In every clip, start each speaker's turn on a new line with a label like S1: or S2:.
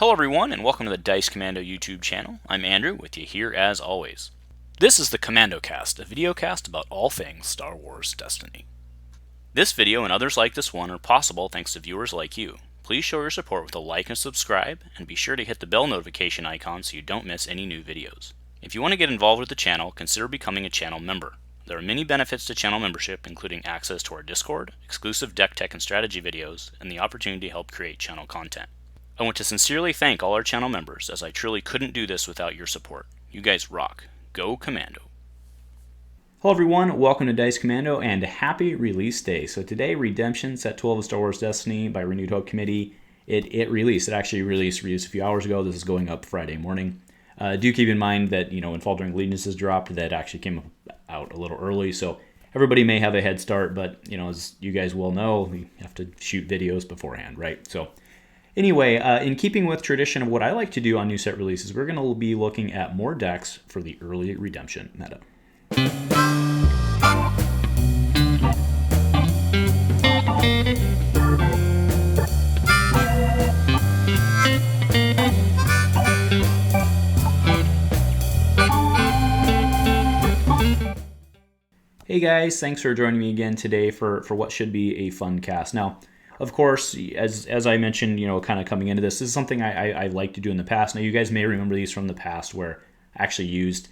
S1: Hello everyone, and welcome to the Dice Commando YouTube channel. I'm Andrew, with you here as always. This is the Commando Cast, a video cast about all things Star Wars Destiny. This video and others like this one are possible thanks to viewers like you. Please show your support with a like and subscribe, and be sure to hit the bell notification icon so you don't miss any new videos. If you want to get involved with the channel, consider becoming a channel member. There are many benefits to channel membership, including access to our Discord, exclusive deck tech and strategy videos, and the opportunity to help create channel content. I want to sincerely thank all our channel members, as I truly couldn't do this without your support. You guys rock. Go Commando. Hello everyone, welcome to Dice Commando, and happy release day. So today, Redemption, Set 12 of Star Wars Destiny by Renewed Hope Committee. It released. It actually released a few hours ago. This is going up Friday morning. Do keep in mind that, when Faltering Allegiances dropped, that actually came out a little early, so everybody may have a head start, but, as you guys well know, we have to shoot videos beforehand, right? So anyway, in keeping with tradition of what I like to do on new set releases, we're going to be looking at more decks for the early Redemption meta. Hey guys, thanks for joining me again today for what should be a fun cast. Now, of course, as I mentioned, kind of coming into this is something I like to do in the past. Now, you guys may remember these from the past where I actually used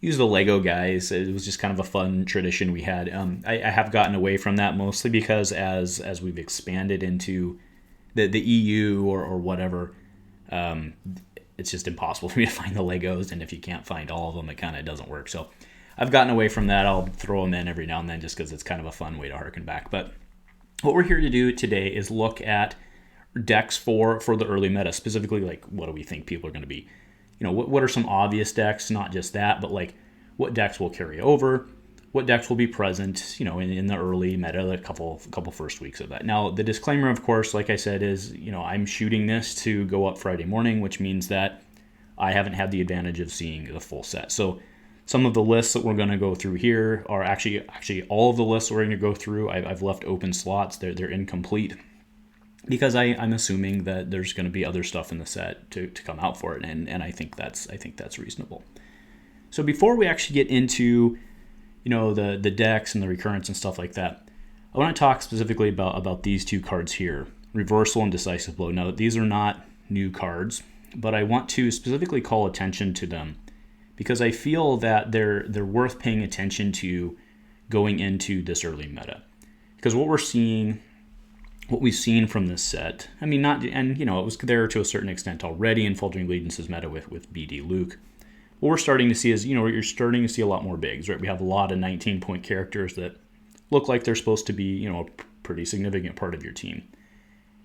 S1: the Lego guys. It was just kind of a fun tradition we had. I have gotten away from that mostly because as we've expanded into the EU or whatever, it's just impossible for me to find the Legos, and if you can't find all of them, it kind of doesn't work. So I've gotten away from that. I'll throw them in every now and then just because it's kind of a fun way to harken back. But what we're here to do today is look at decks for the early meta, specifically like what do we think people are going to be. What are some obvious decks, not just that, but like what decks will carry over, what decks will be present, in the early meta, a couple first weeks of that. Now, the disclaimer, of course, like I said, is, I'm shooting this to go up Friday morning, which means that I haven't had the advantage of seeing the full set. So some of the lists that we're going to go through here are actually all of the lists we're going to go through. I've left open slots. They're incomplete because I'm assuming that there's going to be other stuff in the set to come out for it, and I think that's reasonable. So before we actually get into the decks and the recurrence and stuff like that, I want to talk specifically about these two cards here, Reversal and Decisive Blow. Now, these are not new cards, but I want to specifically call attention to them because I feel that they're worth paying attention to going into this early meta. Because what we've seen from this set, it was there to a certain extent already in Faltering Allegiances meta with BD Luke. What we're starting to see is, you're starting to see a lot more bigs, right? We have a lot of 19-point characters that look like they're supposed to be, a pretty significant part of your team.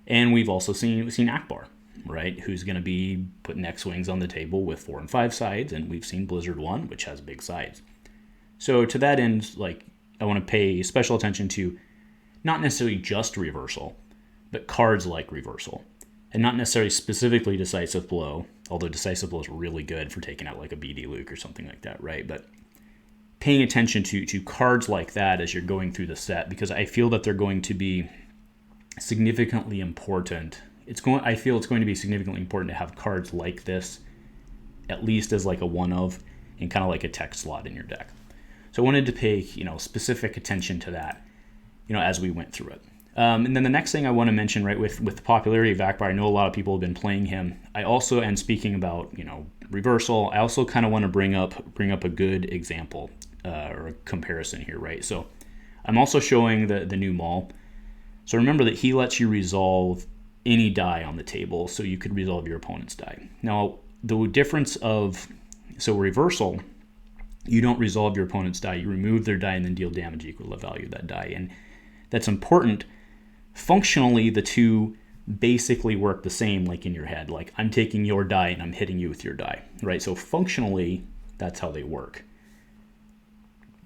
S1: And we've also seen Akbar, right, who's going to be putting X-Wings on the table with 4 and 5 sides, and we've seen Blizzard 1, which has big sides. So to that end, I want to pay special attention to not necessarily just Reversal, but cards like Reversal, and not necessarily specifically Decisive Blow, although Decisive Blow is really good for taking out like a BD Luke or something like that, right? But paying attention to cards like that as you're going through the set, because I feel that they're going to be significantly important. I feel it's going to be significantly important to have cards like this, at least as like a one of, and kind of like a tech slot in your deck. So I wanted to pay, specific attention to that, as we went through it. And then the next thing I want to mention, right, with the popularity of Akbar, I know a lot of people have been playing him. I also, and speaking about, Reversal, I also kind of want to bring up a good example or a comparison here, right? So I'm also showing the new Maul. So remember that he lets you resolve any die on the table, so you could resolve your opponent's die. Now, the difference so Reversal, you don't resolve your opponent's die, you remove their die and then deal damage equal to the value of that die, and that's important. Functionally, the two basically work the same, like in your head, like I'm taking your die and I'm hitting you with your die, right? So functionally, that's how they work.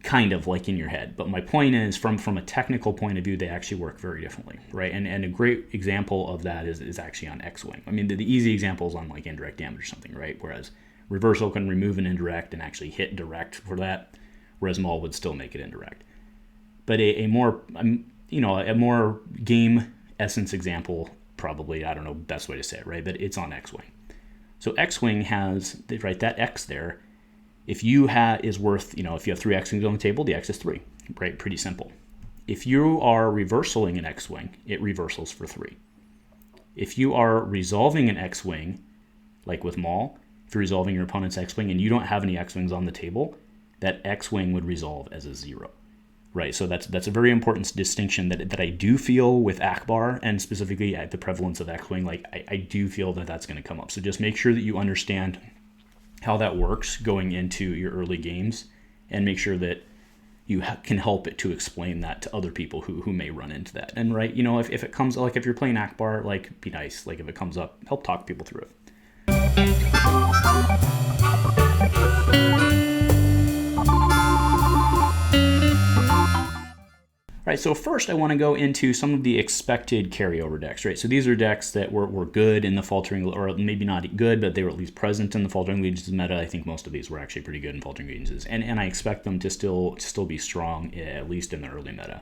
S1: Kind of like in your head. But my point is, from a technical point of view, they actually work very differently, right? And a great example of that is actually on X-Wing. The easy example is on like indirect damage or something, right? Whereas Reversal can remove an indirect and actually hit direct for that, whereas Maul would still make it indirect. But a more game essence example probably, I don't know, best way to say it, right? But it's on X-Wing. So X-Wing has, right, that X there, if you is worth, if you have 3 X-Wings on the table, the X is 3, right? Pretty simple. If you are reversaling an X-Wing, it reversals for 3. If you are resolving an X-Wing, like with Maul, if you're resolving your opponent's X-Wing and you don't have any X-Wings on the table, that X-Wing would resolve as a 0. Right, so that's a very important distinction that I do feel with Akbar, and specifically at the prevalence of X-Wing. Like, I do feel that that's going to come up. So just make sure that you understand how that works going into your early games, and make sure that you can help it to explain that to other people who may run into that. And right, if it comes, like if you're playing Akbar, like be nice. Like if it comes up, help talk people through it. All right, so first I want to go into some of the expected carryover decks, right? So these are decks that were good in the Faltering, or maybe not good, but they were at least present in the Faltering Legions meta. I think most of these were actually pretty good in Faltering Legions, and I expect them to still be strong, at least in the early meta.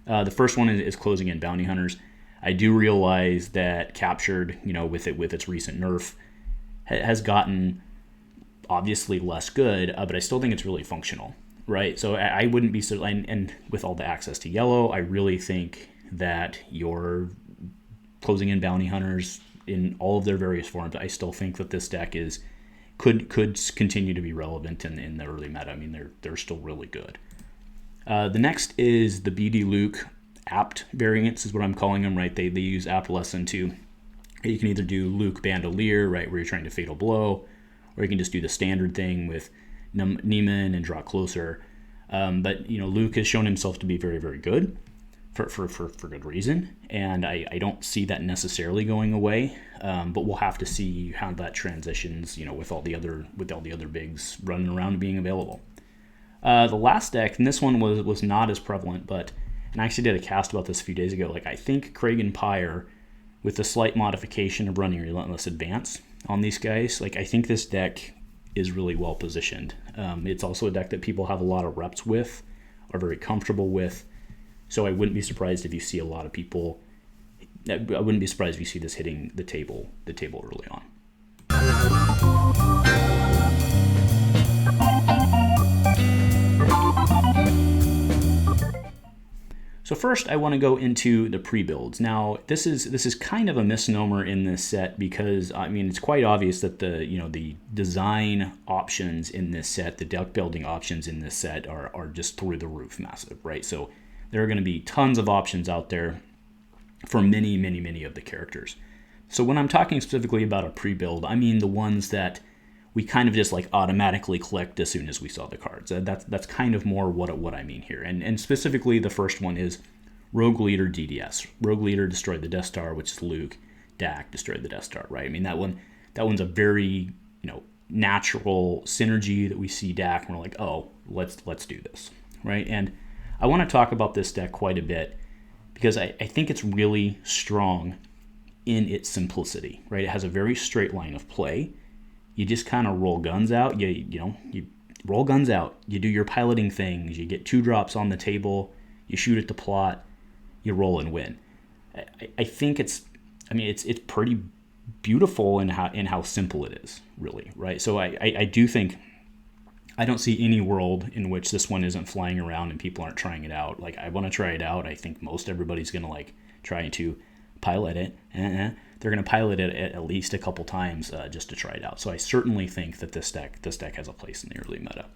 S1: The first one is Closing in Bounty Hunters. I do realize that Captured, with its recent nerf, has gotten obviously less good, but I still think it's really functional. Right, so I wouldn't be so, and with all the access to yellow, I really think that your Closing in Bounty Hunters in all of their various forms, I still think that this deck could continue to be relevant in the early meta. I mean, they're still really good. The next is the BD Luke Apt variants, is what I'm calling them. Right, they use Apt Lesson to. You can either do Luke Bandolier, right, where you're trying to Fatal Blow, or you can just do the standard thing with Neiman and Draw Closer. But Luke has shown himself to be very, very good for good reason, and I don't see that necessarily going away. But we'll have to see how that transitions, with all the other bigs running around and being available. The last deck, and this one was not as prevalent, and I actually did a cast about this a few days ago. Like, I think Craig and Pyre, with the slight modification of running Relentless Advance on these guys, like I think this deck is really well positioned. It's also a deck that people have a lot of reps with, are very comfortable with. So I wouldn't be surprised if you see a lot of people. I wouldn't be surprised if you see this hitting the table early on. So first, I want to go into the pre-builds. Now, this is kind of a misnomer in this set because it's quite obvious that the design options in this set, the deck building options in this set are just through the roof massive, right? So there are going to be tons of options out there for many, many, many of the characters. So when I'm talking specifically about a pre-build, I mean the ones that we kind of just like automatically clicked as soon as we saw the cards. That's kind of more what I mean here. And specifically, the first one is Rogue Leader DDS. Rogue Leader destroyed the Death Star, which is Luke. Dak destroyed the Death Star, right? I mean, that one's a very natural synergy that we see Dak, and we're like, oh, let's do this, right? And I want to talk about this deck quite a bit because I think it's really strong in its simplicity, right? It has a very straight line of play. You just kind of roll guns out. You roll guns out. You do your piloting things. You get 2 drops on the table. You shoot at the plot. You roll and win. I think it's pretty beautiful in how simple it is, really, right? So I do think I don't see any world in which this one isn't flying around and people aren't trying it out. Like, I want to try it out. I think most everybody's gonna try to pilot it. They're going to pilot it at least a couple times just to try it out. So I certainly think that this deck has a place in the early meta.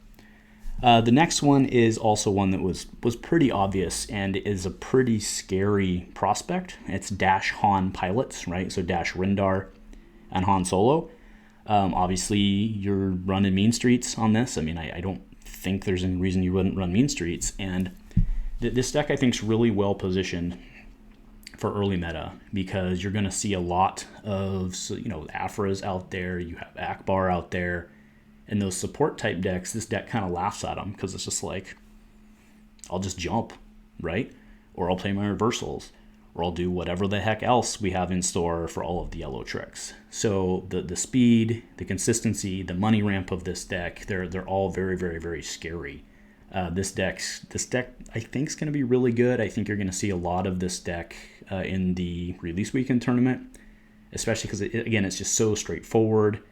S1: The next one is also one that was pretty obvious and is a pretty scary prospect. It's Dash Han pilots, right? So Dash Rendar and Han Solo. Obviously, you're running Mean Streets on this. I mean, I don't think there's any reason you wouldn't run Mean Streets. And this deck, I think, is really well positioned for early meta because you're going to see a lot of Afras out there. You have Akbar out there, and those support type decks. This deck kind of laughs at them because it's just like, I'll just jump, right? Or I'll play my reversals, or I'll do whatever the heck else we have in store for all of the yellow tricks. So the speed, the consistency, the money ramp of this deck, they're all very, very, very scary. This deck I think is going to be really good. I think you're going to see a lot of this deck in the release weekend tournament. especially because, again, it's just so straightforward.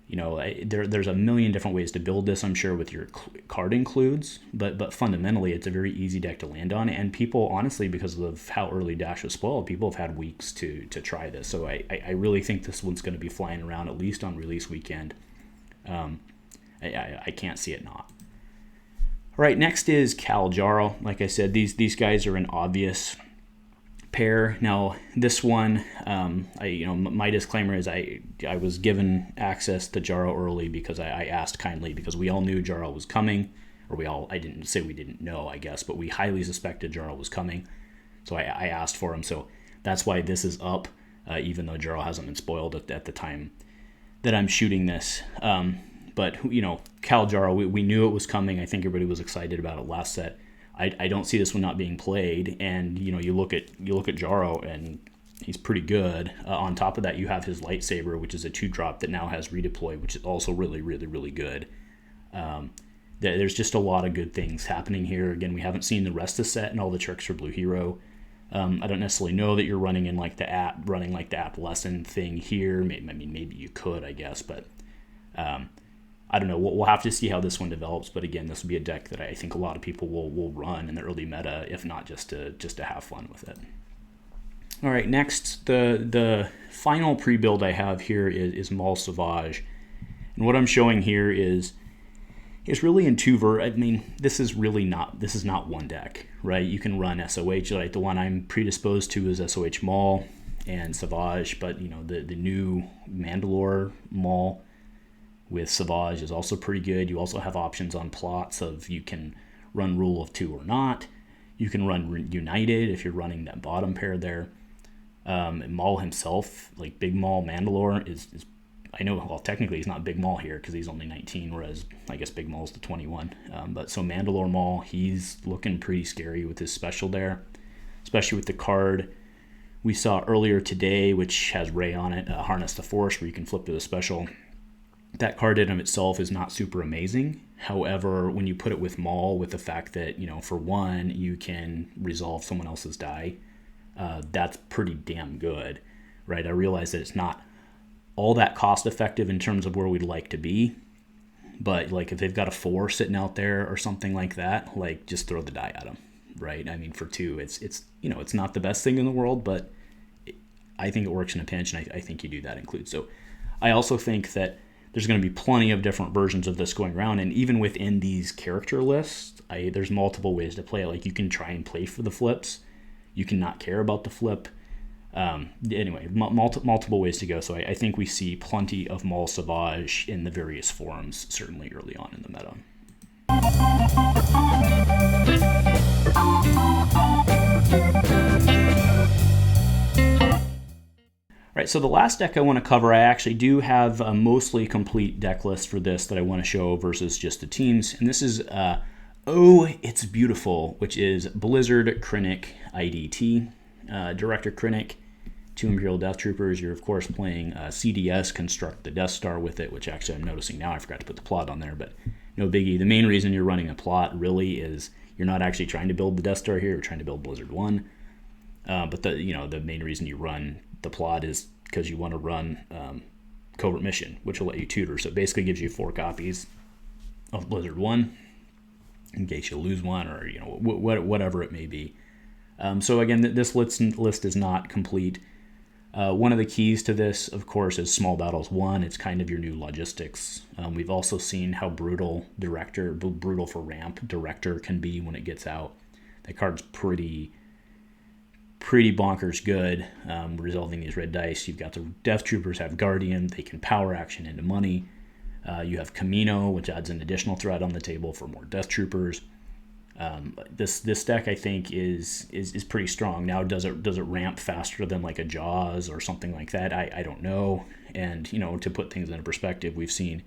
S1: There's a million different ways to build this, I'm sure, with your card includes, but fundamentally, it's a very easy deck to land on, and people, honestly, because of how early Dash was spoiled, people have had weeks to try this, so I really think this one's going to be flying around, at least on release weekend. I can't see it not. All right, next is Cal Jarl. Like I said, these guys are an obvious pair. Now, this one, my disclaimer is I was given access to Jarl early because I asked kindly, because we all knew Jarl was coming, I didn't say we didn't know, I guess, but we highly suspected Jarl was coming, so I asked for him. So that's why this is up, even though Jarl hasn't been spoiled at the time that I'm shooting this. But Cal Jarl, we knew it was coming. I think everybody was excited about it last set. I don't see this one not being played, and you look at Jarl, and he's pretty good. On top of that, you have his lightsaber, which is a 2-drop that now has redeploy, which is also really, really, really good. There's just a lot of good things happening here. Again, we haven't seen the rest of the set and all the tricks for Blue Hero. I don't necessarily know that you're running the app lesson thing here. Maybe you could, I guess, but I don't know. We'll have to see how this one develops. But again, this will be a deck that I think a lot of people will run in the early meta, if not just to have fun with it. All right, next, the final pre-build I have here is Maul Savage, and what I'm showing here is really in two this is not one deck, right? You can run SOH, like the one I'm predisposed to is SOH Maul and Savage, but the new Mandalore Maul with Savage is also pretty good. You also have options on plots of you can run Rule of 2 or not. You can run United if you're running that bottom pair there. Maul himself, like Big Maul Mandalore, is I know, well, technically he's not Big Maul here because he's only 19, whereas I guess Big Maul's the 21. But so Mandalore Maul, he's looking pretty scary with his special there, especially with the card we saw earlier today, which has Rey on it, Harness the Force, where you can flip to the special. That card in of itself is not super amazing. However, when you put it with Maul, with the fact that, for one, you can resolve someone else's die, that's pretty damn good, right? I realize that it's not all that cost effective in terms of where we'd like to be, but like if they've got a 4 sitting out there or something like that, like just throw the die at them, right? I mean, for 2, it's not the best thing in the world, but I think it works in a pinch, and I think you do that include. So I also think that there's going to be plenty of different versions of this going around, and even within these character lists, there's multiple ways to play it. Like you can try and play for the flips, you can not care about the flip. Anyway, multiple ways to go. So I think we see plenty of Maul Savage in the various forms, certainly early on in the meta. All right, so the last deck I want to cover, I actually do have a mostly complete deck list for this that I want to show versus just the teams. And this is Oh, It's Beautiful, which is Blizzard Krennic IDT. Director Krennic, 2 Imperial Death Troopers. You're, of course, playing CDS, Construct the Death Star with it, which actually I'm noticing now I forgot to put the plot on there, but no biggie. The main reason you're running a plot really is you're not actually trying to build the Death Star here, you're trying to build Blizzard 1. But the main reason you run the plot is because you want to run Covert Mission, which will let you tutor. So it basically gives you 4 copies of Blizzard 1 in case you lose one or whatever it may be. So again, this list is not complete. One of the keys to this, of course, is Small Battles 1. It's kind of your new logistics. We've also seen how brutal for ramp Director can be when it gets out. That card's pretty bonkers good, resolving these red dice. You've got the Death Troopers have Guardian. They can power action into money. You have Camino, which adds an additional threat on the table for more Death Troopers. This deck I think is pretty strong. Now does it ramp faster than like a Jaws or something like that? I don't know. And to put things into perspective, we've seen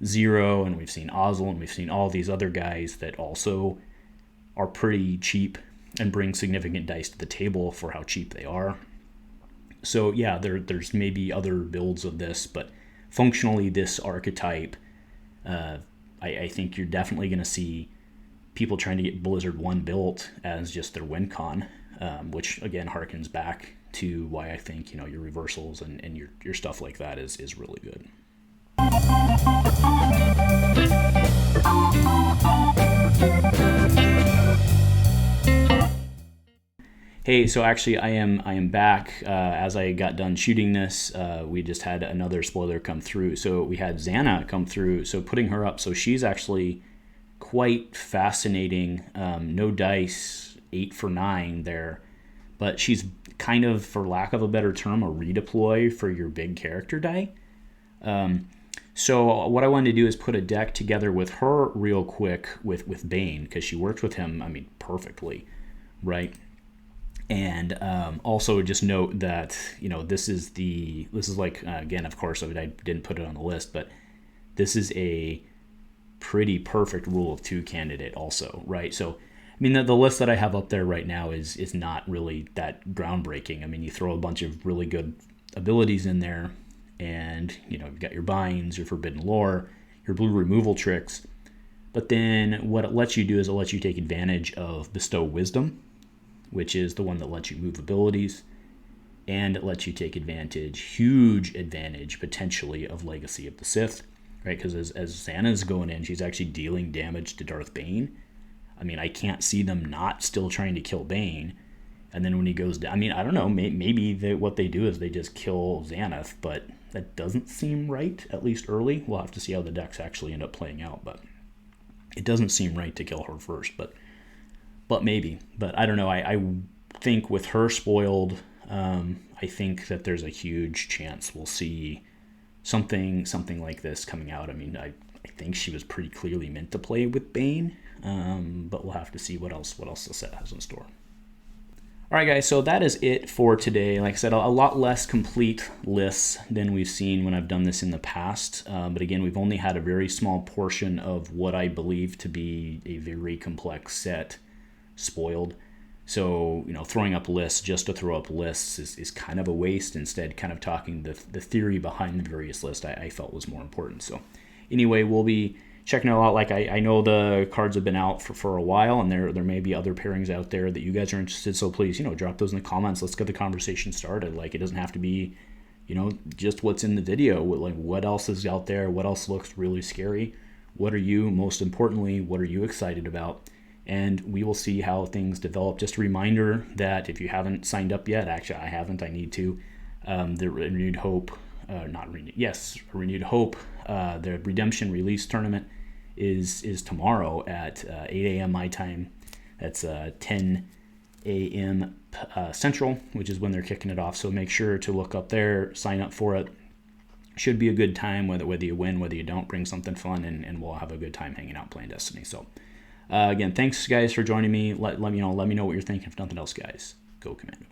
S1: Zero and we've seen Ozzel and we've seen all these other guys that also are pretty cheap and bring significant dice to the table for how cheap they are. So yeah, there's maybe other builds of this, but functionally this archetype, I think you're definitely going to see people trying to get Blizzard 1 built as just their win con, which again harkens back to why I think, you know, your reversals and your stuff like that is really good. Hey, so actually I am back. As I got done shooting this, we just had another spoiler come through. So we had Xana come through, so putting her up. So she's actually quite fascinating. No dice, 8 for 9 there. But she's kind of, for lack of a better term, a redeploy for your big character die. So what I wanted to do is put a deck together with her real quick with Bane, because she works with him, I mean, perfectly, right? And also just note that, you know, this is like, again, of course, I didn't put it on the list, but this is a pretty perfect rule of 2 candidate also, right? So, I mean, the list that I have up there right now is not really that groundbreaking. I mean, you throw a bunch of really good abilities in there, and, you know, you've got your binds, your forbidden lore, your blue removal tricks, but then what it lets you do is it lets you take advantage of bestow wisdom, which is the one that lets you move abilities, and it lets you take advantage, huge advantage, potentially, of Legacy of the Sith, right? Because as Xana's going in, she's actually dealing damage to Darth Bane. I mean, I can't see them not still trying to kill Bane, and then when he goes down, I mean, I don't know, maybe what they do is they just kill Xanath, but that doesn't seem right, at least early. We'll have to see how the decks actually end up playing out, but it doesn't seem right to kill her first, but maybe. But I don't know. I think with her spoiled, I think that there's a huge chance we'll see something like this coming out. I mean, I think she was pretty clearly meant to play with Bane, but we'll have to see what else the set has in store. All right, guys, so that is it for today. Like I said, a lot less complete lists than we've seen when I've done this in the past. But again, we've only had a very small portion of what I believe to be a very complex set spoiled. So, you know, throwing up lists just to throw up lists is kind of a waste. Instead, kind of talking the theory behind the various lists I felt was more important. So anyway, we'll be checking it out. Like, I know the cards have been out for a while, and there may be other pairings out there that you guys are interested. So please, you know, drop those in the comments. Let's get the conversation started. Like, it doesn't have to be, you know, just what's in the video. Like, what else is out there? What else looks really scary? What are you, most importantly, what are you excited about? And we will see how things develop. Just a reminder that if you haven't signed up yet, actually I haven't, I need to, the Renewed Hope, Renewed Hope, the Redemption Release Tournament is tomorrow at 8 a.m. my time. That's 10 a.m. Central, which is when they're kicking it off. So make sure to look up there, sign up for it. Should be a good time, whether you win, whether you don't, bring something fun, and we'll have a good time hanging out playing Destiny. So again, thanks guys for joining me. Let me know what you're thinking. If nothing else, guys, go Commando.